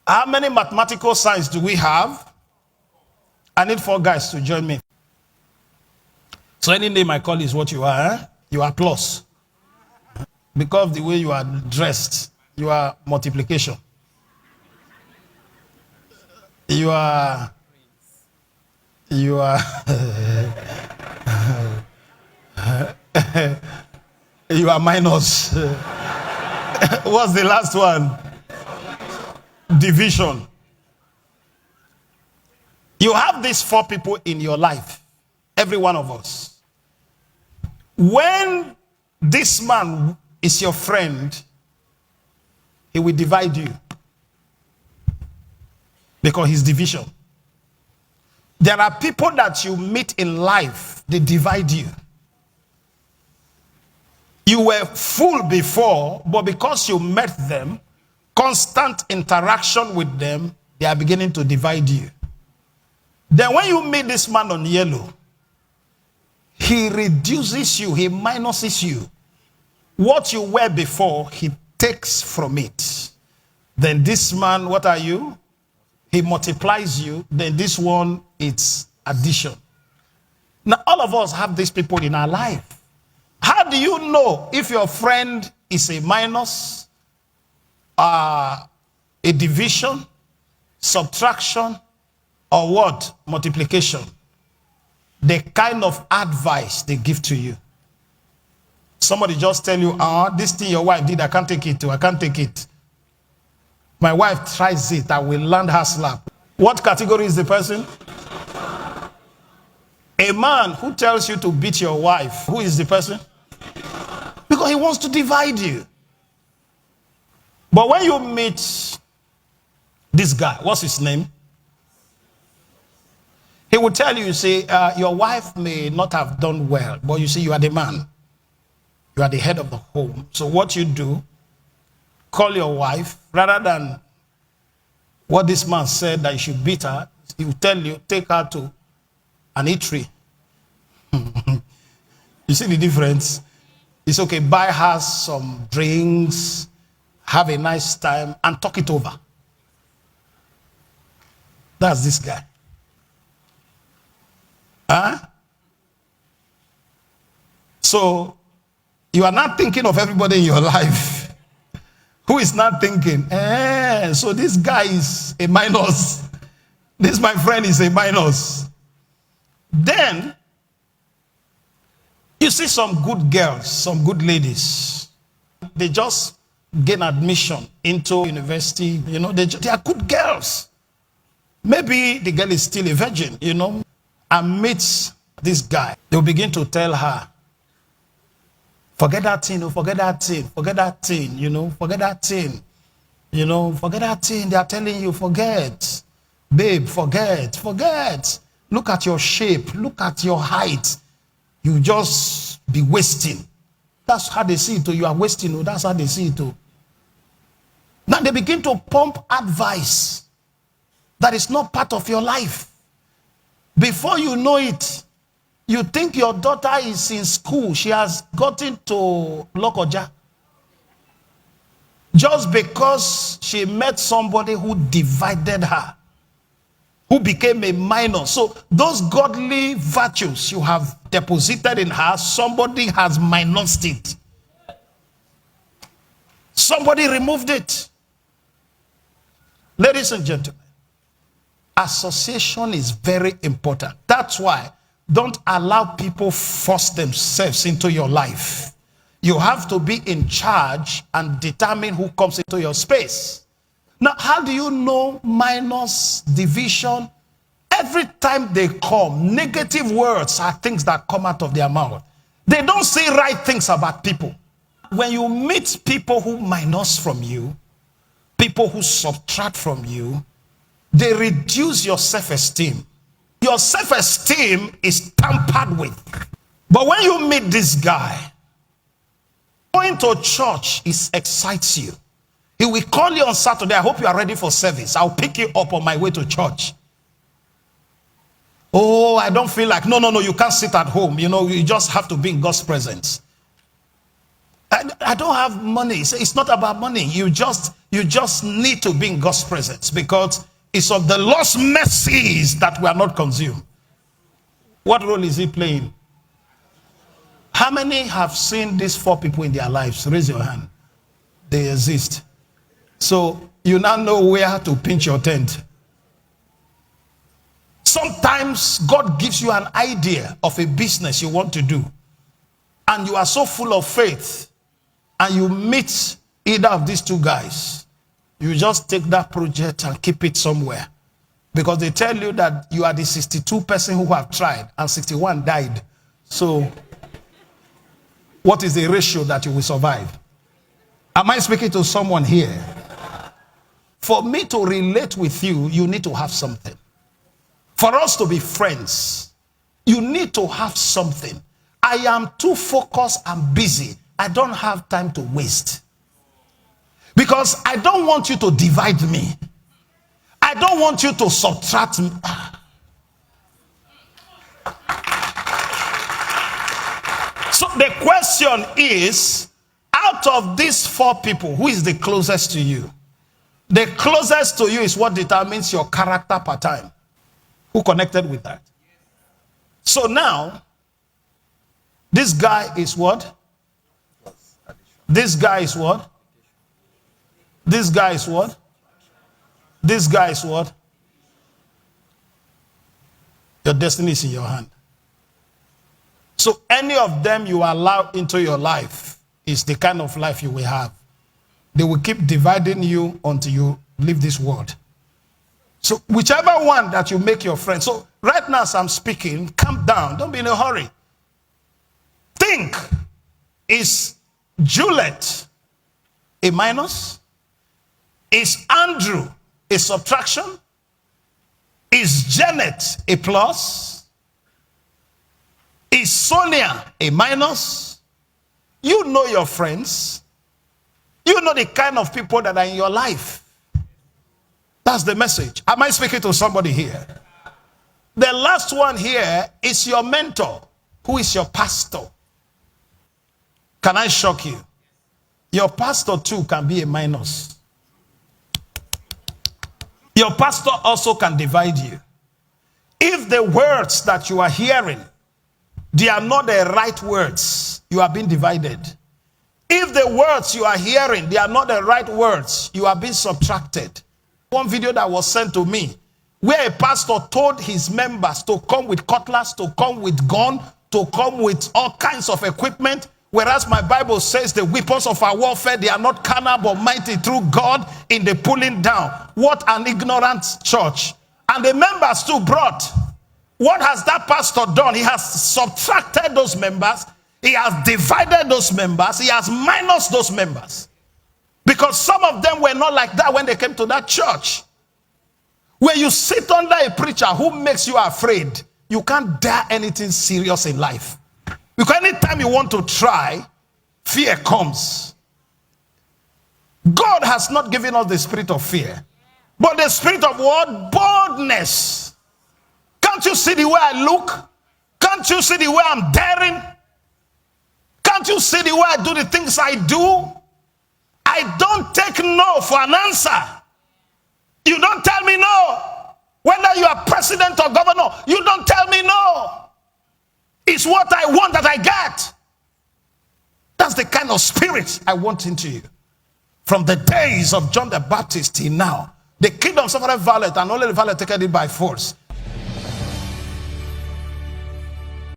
How many mathematical signs do we have? I need 4 guys to join me. So any name I call is what you are. Eh? You are plus. Because of the way you are dressed, you are multiplication. You are you are minus. What's the last one? Division. You have these 4 people in your life, every one of us. When this man is your friend, he will divide you because he's division. There are people that you meet in life, they divide you. You were full before, but because you met them, constant interaction with them, they are beginning to divide you. Then when you meet this man on yellow, he reduces you, he minuses you. What you were before, he takes from it. Then this man, what are you? He multiplies you. Then this one, it's addition. Now, all of us have these people in our life. How do you know if your friend is a minus, a division, subtraction, or what? Multiplication. The kind of advice they give to you. Somebody just tell you, this thing your wife did, I can't take it too. I can't take it. My wife tries it, I will land her slap. What category is the person? A man who tells you to beat your wife, who is the person? Because he wants to divide you. But when you meet this guy, what's his name? He will tell you, say, your wife may not have done well, but you see, you are the man. You are the head of the home. So what you do, call your wife, rather than what this man said that you should beat her, he will tell you, take her to an eatery. You see the difference? It's okay, buy her some drinks, have a nice time, and talk it over. That's this guy. Huh? So, you are not thinking of everybody in your life. Who is not thinking, so this guy is a minus. This, my friend, is a minus. Then, you see some good girls, some good ladies. They just gain admission into university. You know, they are good girls. Maybe the girl is still a virgin, you know, and meets this guy. They'll begin to tell her, forget that thing, oh, forget that thing, forget that thing, you know, forget that thing. You know, forget that thing. They are telling you, forget. Babe, forget, forget. Look at your shape, look at your height. You just be wasting. That's how they see it too. You are wasting. That's how they see it too. Now they begin to pump advice that is not part of your life. Before you know it, you think your daughter is in school. She has gotten to Lokoja. Just because she met somebody who divided her, who became a minor. So those godly virtues you have deposited in her, somebody has minused it. Somebody removed it. Ladies and gentlemen, association is very important. That's why don't allow people force themselves into your life. You have to be in charge and determine who comes into your space. Now, how do you know minus, division? Every time they come, negative words are things that come out of their mouth. They don't say right things about people. When you meet people who minus from you, people who subtract from you, they reduce your self-esteem. Your self-esteem is tampered with. But when you meet this guy, going to church excites you. He will call you on Saturday. I hope you are ready for service. I'll pick you up on my way to church. Oh, I don't feel like, no, you can't sit at home. You know, you just have to be in God's presence. I don't have money. It's not about money. You You just need to be in God's presence, because it's of the Lord's mercies that we are not consumed. What role is he playing? How many have seen these 4 people in their lives? Raise your hand. They exist. So you now know where to pinch your tent. Sometimes God gives you an idea of a business you want to do, and you are so full of faith, and you meet either of these 2 guys. You just take that project and keep it somewhere, because they tell you that you are the 62 person who have tried and 61 died. So what is the ratio that you will survive? Am I speaking to someone here? For me to relate with you, you need to have something. For us to be friends, you need to have something. I am too focused and busy. I don't have time to waste. Because I don't want you to divide me. I don't want you to subtract me. So the question is, out of these 4 people, who is the closest to you? The closest to you is what determines your character per time. Who connected with that? So now, this guy is what? This guy is what? This guy is what? This guy is what? Your destiny is in your hand. So any of them you allow into your life is the kind of life you will have. They will keep dividing you until you leave this world. So whichever one that you make your friend. So right now as I'm speaking, calm down. Don't be in a hurry. Think, is Juliet a minus? Is Andrew a subtraction? Is Janet a plus? Is Sonia a minus? You know your friends. You know the kind of people that are in your life. That's the message. Am I speaking to somebody here? The last one here is your mentor, who is your pastor. Can I shock you? Your pastor too can be a minus. Your pastor also can divide you. If the words that you are hearing, they are not the right words, you are being divided. If the words you are hearing, they are not the right words, you are being subtracted. One video that was sent to me, where a pastor told his members to come with cutlass, to come with gun, to come with all kinds of equipment, whereas my Bible says the weapons of our warfare, they are not carnal but mighty through God in the pulling down. What an ignorant church. And the members too brought. What has that pastor done? He has subtracted those members. He has divided those members. He has minus those members. Because some of them were not like that when they came to that church. Where you sit under a preacher who makes you afraid, you can't dare anything serious in life. Because anytime you want to try, fear comes. God has not given us the spirit of fear, but the spirit of what? Boldness. Can't you see the way I look? Can't you see the way I'm daring? Can't you see the way I do the things I do? I don't take no for an answer. You don't tell me no. Whether you are president or governor, you don't tell me no. It's what I want that I get. That's the kind of spirit I want into you. From the days of John the Baptist till now, the kingdom suffered violence, and only the violent take it by force.